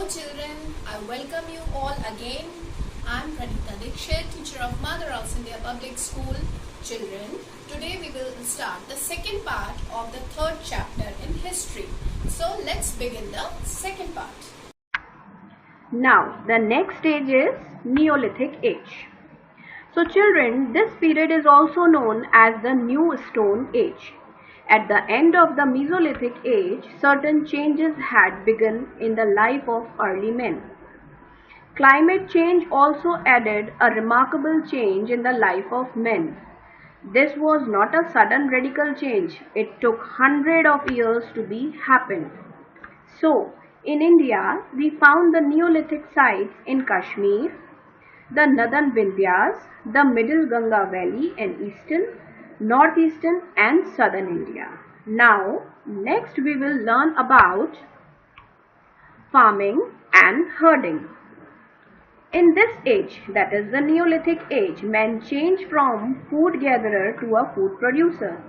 Hello children, I welcome you all again. I am Pranita Dikshit, teacher of Mother of India Public School. Children, today we will start the second part of the third chapter in history. So let's begin the second part. Now the next stage is Neolithic age. So children, this period is also known as the New Stone Age. At the end of the Mesolithic age, certain changes had begun in the life of early men. Climate change also added a remarkable change in the life of men. This was not a sudden radical change. It took hundreds of years to be happen. So, in India, we found the Neolithic sites in Kashmir, the northern Vindhyas, the middle Ganga valley and eastern, northeastern and southern India. Now, next we will learn about farming and herding. In this age, that is the Neolithic age, man changed from food gatherer to a food producer.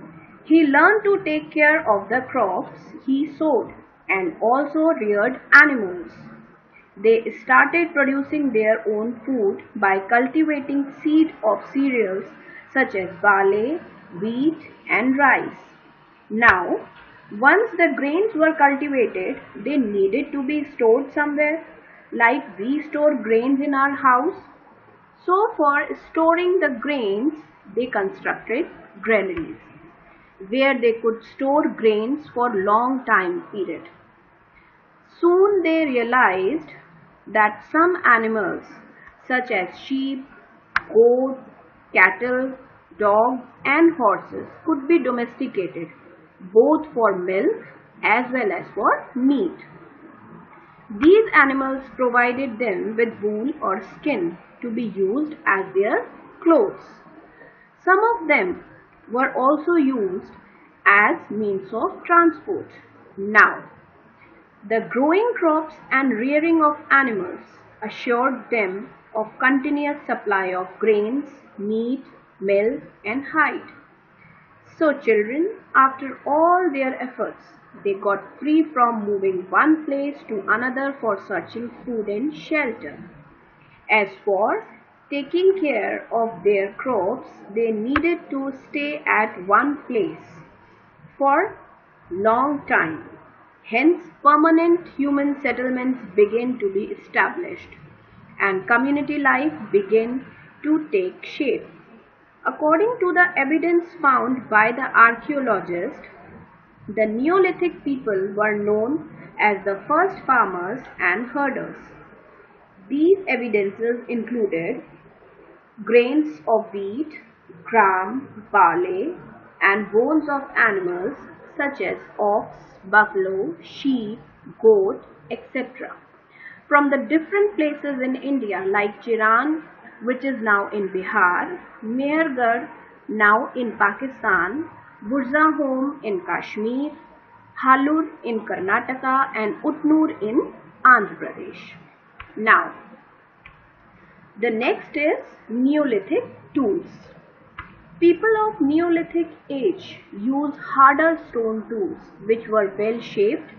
He learned to take care of the crops he sowed and also reared animals. They started producing their own food by cultivating seed of cereals such as barley, wheat and rice. Now, once the grains were cultivated, they needed to be stored somewhere, like we store grains in our house. So for storing the grains, they constructed granaries, where they could store grains for long time period. Soon they realized that some animals such as sheep, goat, cattle, dogs and horses could be domesticated both for milk as well as for meat. These animals provided them with wool or skin to be used as their clothes. Some of them were also used as means of transport. Now, the growing crops and rearing of animals assured them of continuous supply of grains, meat, milk and hide. So children, after all their efforts, they got free from moving one place to another for searching food and shelter. As for taking care of their crops, they needed to stay at one place for long time. Hence, permanent human settlements began to be established and community life began to take shape. According to the evidence found by the archaeologists, the Neolithic people were known as the first farmers and herders. These evidences included grains of wheat, gram, barley, and bones of animals such as ox, buffalo, sheep, goat, etc. from the different places in India like Chiran, which is now in Bihar, Mehergarh, now in Pakistan, Burzahom in Kashmir, Halur in Karnataka and Utnur in Andhra Pradesh. Now, the next is Neolithic tools. People of Neolithic age used harder stone tools which were well shaped,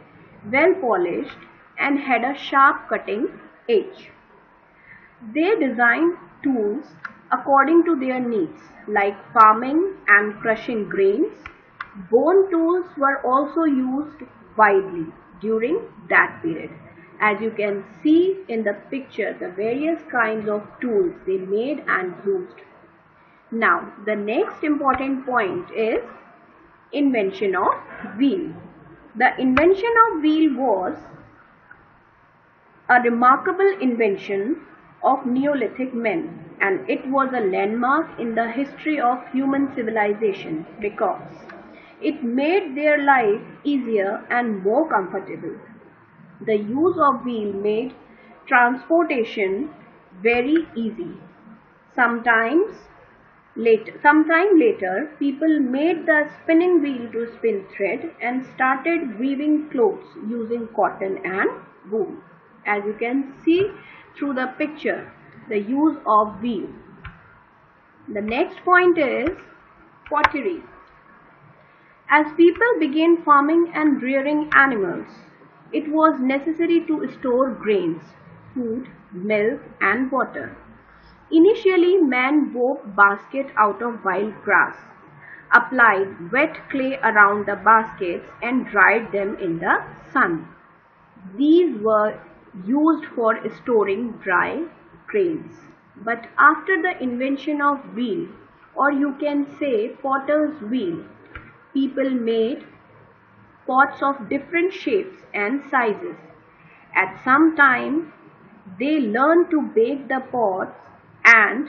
well polished and had a sharp cutting edge. They designed tools according to their needs like farming and crushing grains. Bone tools were also used widely during that period. As you can see in the picture, the various kinds of tools they made and used. Now, the next important point is invention of wheel. The invention of wheel was a remarkable invention of Neolithic men, and it was a landmark in the history of human civilization because it made their life easier and more comfortable. The use of wheel made transportation very easy. Sometime later, people made the spinning wheel to spin thread and started weaving clothes using cotton and wool. As you can see through the picture, the use of wheel. The next point is pottery. As people began farming and rearing animals, it was necessary to store grains, food, milk, and water. Initially, man wove baskets out of wild grass, applied wet clay around the baskets, and dried them in the sun. These were used for storing dry grains. But after the invention of wheel, or you can say potter's wheel, people made pots of different shapes and sizes. At some time, they learned to bake the pots and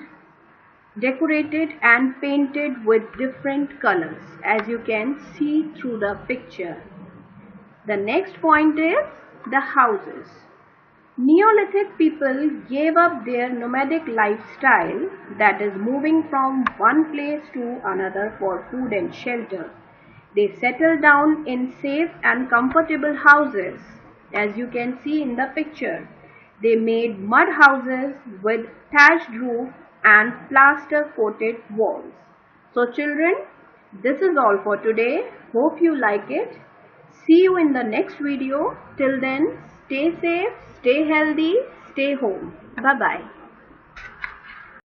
decorated and painted with different colors, as you can see through the picture. The next point is the houses. Neolithic people gave up their nomadic lifestyle, that is moving from one place to another for food and shelter. They settled down in safe and comfortable houses, as you can see in the picture. They made mud houses with thatched roof and plaster coated walls. So children, this is all for today. Hope you like it. See you in the next video. Till then, stay safe, stay healthy, stay home. Bye-bye.